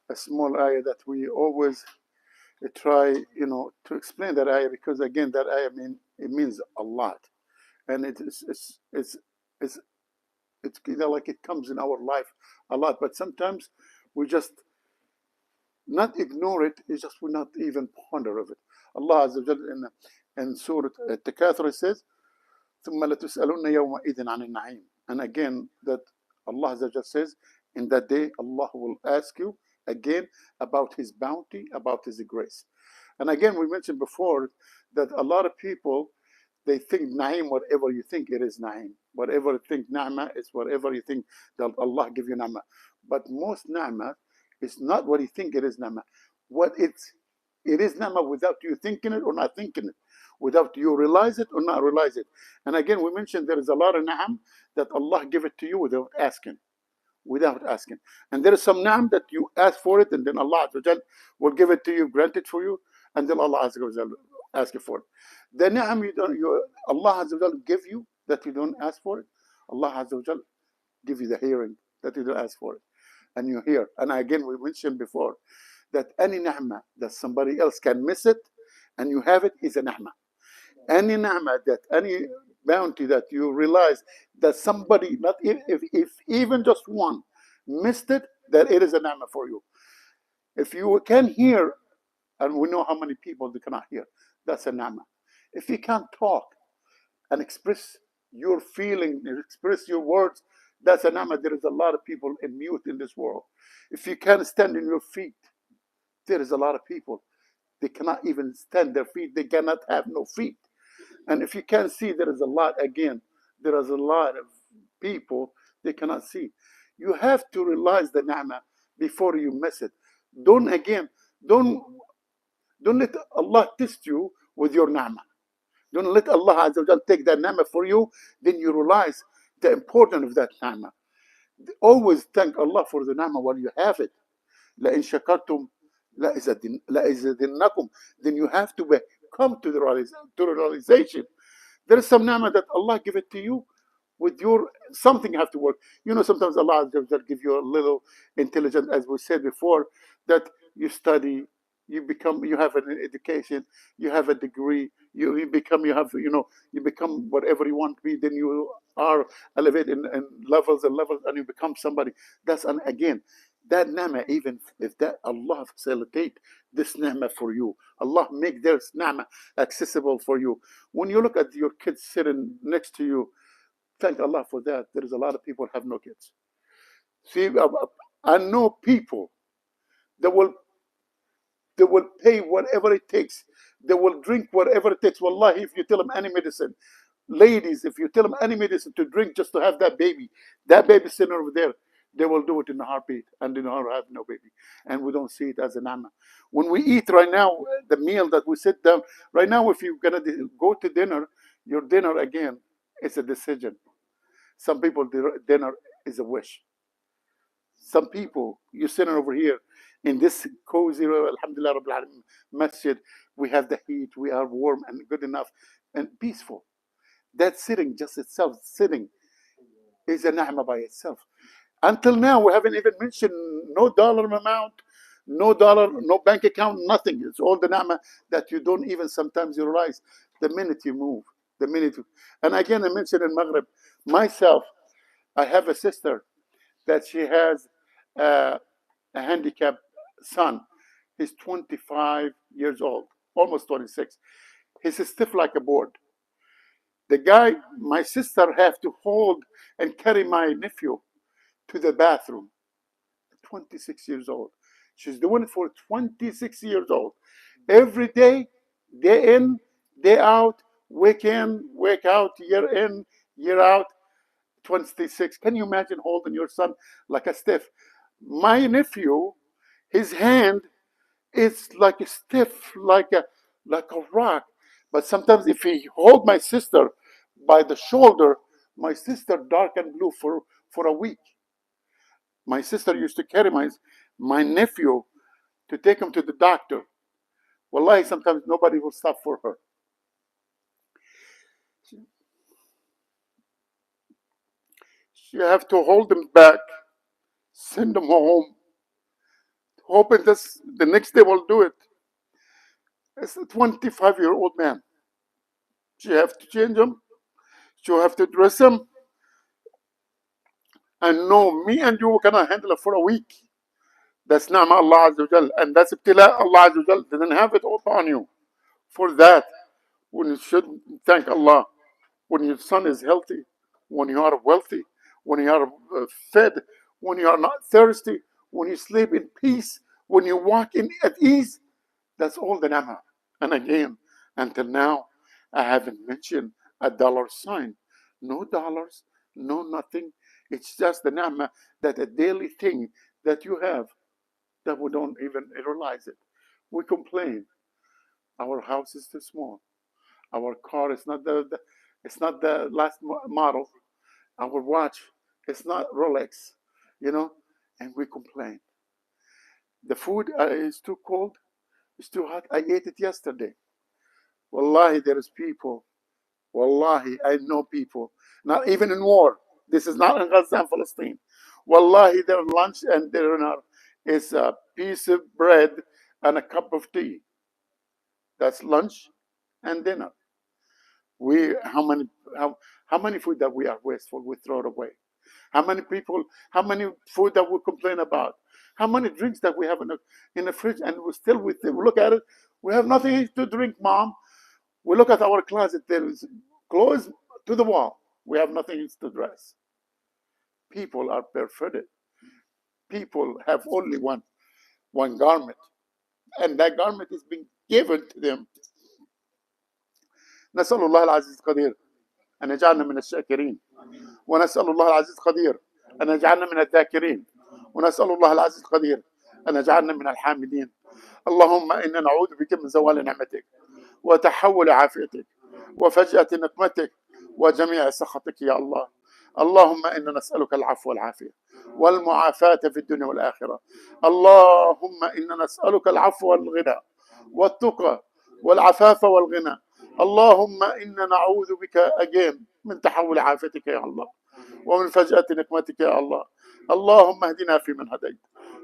a small ayah that we always try, to explain that ayah, because again, that ayah it means a lot, and it's like it comes in our life a lot. But sometimes we just not ignore it. It's just we not even ponder of it. Allah Azza wa Jalla in Surah Al-Takathur says, ثم لتسألن يومئذ عن النعيم. And again, that Allah Azza wa Jalla says, in that day, Allah will ask you again about His bounty, about His grace. And again, we mentioned before that a lot of people, they think na'im, whatever you think it is na'im. Whatever you think na'ma is whatever you think that Allah give you na'ma. But most na'ma is not what you think it is na'ma. It is na'ma without you thinking it or not thinking it. Without you realize it or not realize it. And again, we mentioned there is a lot of na'am that Allah give it to you without asking. Without asking. And there is some na'am that you ask for it, and then Allah will give it to you, grant it for you, and then Allah ask you for it. The na'am Allah give you that you don't ask for it. Allah give you the hearing that you don't ask for it. And you hear. And again, we mentioned before that any ni'mah that somebody else can miss it and you have it is a ni'mah. Any ni'mah, that any bounty that you realize that somebody, not if even just one, missed it, that it is a ni'mah for you. If you can hear, and we know how many people they cannot hear, that's a ni'mah. If you can't talk and express your feeling, express your words, that's a ni'mah. There is a lot of people in mute in this world. If you can't stand on your feet, there is a lot of people, they cannot even stand their feet. They cannot have no feet. And if you can't see, there is a lot, again, there is a lot of people, they cannot see. You have to realize the ni'mah before you miss it. Don't let Allah test you with your ni'mah. Don't let Allah Azza wa Jal take that ni'mah for you. Then you realize the importance of that ni'mah. Always thank Allah for the ni'mah while you have it. لَإِن شَكَرْتُمْ لَأَزِيدَنَّكُمْ. Then you have to come to the realization. There is some ni'mah that Allah give it to you with your, something you have to work. Sometimes Allah Azza wa Jal give you a little intelligence, as we said before, that you study, you have an education, you have a degree, you become whatever you want to be, then you are elevated in levels and levels, and you become somebody. That's, and again, that ni'mah, even if that Allah facilitate this ni'mah for you, Allah make this ni'mah accessible for you. When you look at your kids sitting next to you, thank Allah for that. There is a lot of people who have no kids. See, I know people that will pay whatever it takes. They will drink whatever it takes. Wallahi, if you tell them any medicine, ladies, if you tell them any medicine to drink just to have that baby sitting over there, they will do it in a heartbeat, and they don't have no baby. And we don't see it as an ni'mah. When we eat right now, the meal that we sit down, right now, if you're going to go to dinner, your dinner, again, it's a decision. Some people, dinner is a wish. Some people, you're sitting over here in this cozy, alhamdulillah, Rabbil Alamin, masjid, we have the heat, we are warm and good enough and peaceful. That sitting, just itself, sitting, is a ni'mah by itself. Until now, we haven't even mentioned no dollar amount, no dollar, no bank account, nothing. It's all the ni'mah that you don't even sometimes realize the minute you move. And again, I mentioned in Maghrib, myself, I have a sister that she has a handicapped son. He's 25 years old, almost 26. He's stiff like a board. The guy, my sister, have to hold and carry my nephew to the bathroom. 26 years old. She's doing it for 26 years old. Every day, day in, day out, week in, week out, year in, year out. 26. Can you imagine holding your son like a stiff? My nephew, his hand is like a stiff, like a rock. But sometimes if he hold my sister by the shoulder, my sister dark and blue for a week. My sister used to carry my nephew to take him to the doctor. Wallahi, sometimes nobody will stop for her. You have to hold him back, send him home, hoping this the next day will do it. It's a 25-year-old man. She have to change him. She have to dress him. And no, me and you cannot handle it for a week. That's ni'mah Allah Azza wa Jal. And that's ibtila Allah Azza wa Jal didn't have it upon you. For that, when you should thank Allah, when your son is healthy, when you are wealthy, when you are fed, when you are not thirsty, when you sleep in peace, when you walk in at ease, that's all the ni'mah. And again, until now, I haven't mentioned a dollar sign. No dollars, no nothing. It's just the ni'mah, that a daily thing that you have that we don't even realize it. We complain. Our house is too small. Our car is not it's not the last model. Our watch is not Rolex, you know, and we complain. The food is too cold. It's too hot. I ate it yesterday. Wallahi, there is people. Wallahi, I know people. Not even in war. This is not in Gaza and Palestine. Wallahi, their lunch and dinner is a piece of bread and a cup of tea. That's lunch and dinner. How many food that we are wasteful, we throw it away. How many food that we complain about? How many drinks that we have in the fridge, and we look at it, we have nothing to drink, Mom. We look at our closet, there is clothes to the wall. We have nothing to dress. People are perverted. People have only one garment, and that garment is being given to them. نسأل الله العزيز القدير أن يجعلنا من الشاكرين، ونسأل الله العزيز القدير أن يجعلنا من الذاكرين، ونسأل الله العزيز القدير أن يجعلنا من الحامدين. اللهم إنا نعوذ بك من زوال نعمتك وتحول عافيتك وفجأة نقمتك وجميع سخطك يا الله. اللهم إنا نسألك العفو والعافية والمعافاة في الدنيا والآخرة. اللهم إنا نسألك العفو والغنى والتقى والعفاف والغنى. اللهم إنا نعوذ بك أجين من تحول عافيتك يا الله ومن فجأة نقمتك يا الله. اللهم اهدنا فيمن هديت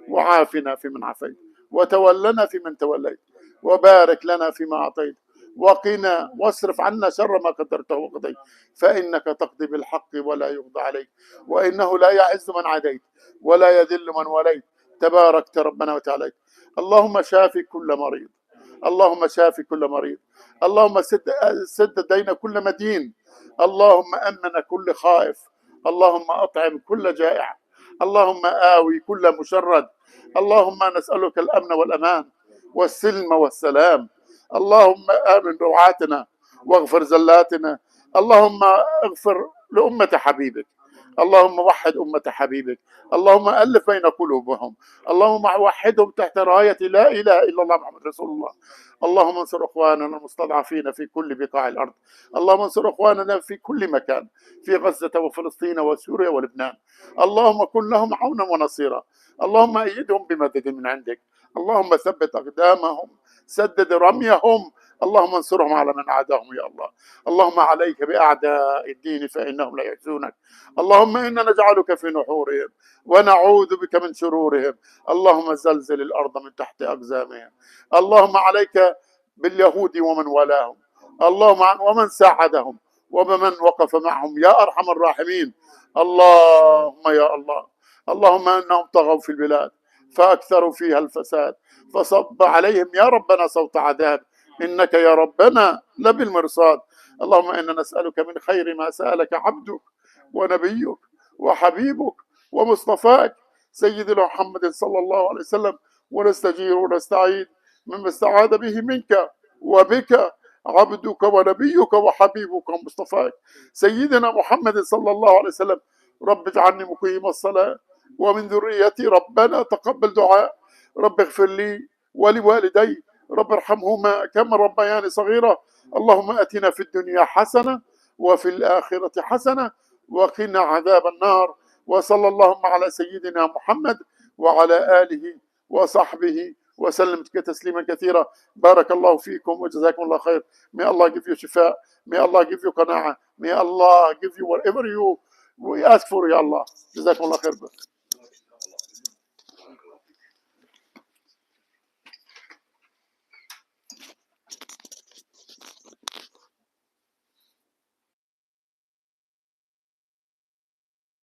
وعافنا فيمن عافيت وتولنا فيمن توليت وبارك لنا فيما أعطيت وقنا واصرف عنا شر ما قدرته وقضيت، فإنك تقضي بالحق ولا يقضى عليك، وإنه لا يعز من عاديت ولا يذل من وليت، تباركت ربنا وتعاليت. اللهم شافي كل مريض، اللهم شافي كل مريض، اللهم سد دين كل مدين، اللهم أمن كل خائف، اللهم أطعم كل جائع، اللهم آوي كل مشرد، اللهم نسألك الأمن والأمان والسلم والسلام. اللهم آمن روعاتنا واغفر زلاتنا، اللهم اغفر لأمة حبيبك، اللهم وحد أمة حبيبك، اللهم ألف بين قلوبهم، اللهم وحدهم تحت راية لا إله إلا الله محمد رسول الله. اللهم انصر إخواننا المستضعفين في كل بقاع الأرض، اللهم انصر إخواننا في كل مكان، في غزة وفلسطين وسوريا ولبنان. اللهم كن لهم عونا ونصيرا، اللهم أيدهم بمدد من عندك، اللهم ثبت أقدامهم، سدد رميهم، اللهم انصرهم على من عاداهم يا الله. اللهم عليك بأعداء الدين فإنهم لا يحزونك. اللهم إنا نجعلك في نحورهم ونعوذ بك من شرورهم. اللهم زلزل الأرض من تحت أقدامهم. اللهم عليك باليهود ومن والاهم، اللهم ومن ساعدهم ومن وقف معهم يا أرحم الراحمين. اللهم يا الله، اللهم إنهم طغوا في البلاد فأكثروا فيها الفساد فصب عليهم يا ربنا صوت عذاب، إنك يا ربنا لبالمرصاد. اللهم إنا نسألك من خير ما سألك عبدك ونبيك وحبيبك ومصطفاك سيدنا محمد صلى الله عليه وسلم، ونستجير ونستعيد مما استعاذ به منك وبك عبدك ونبيك وحبيبك ومصطفاك سيدنا محمد صلى الله عليه وسلم. رب اجعلني مقيم الصلاة ومن ذريتي ربنا تقبل دعاء. رب اغفر لي ولوالدي، رب ارحمهما كما ربياني صغيرا. اللهم اتنا في الدنيا حسنة وفي الآخرة حسنة وقنا عذاب النار. وصلى اللهم على سيدنا محمد وعلى آله وصحبه وسلم تسليما كثيرا. بارك الله فيكم وجزاكم الله خير. May Allah give you shifa. May Allah give you qana'a. May Allah give you whatever you ask for, Ya Allah. جزاكم الله خير.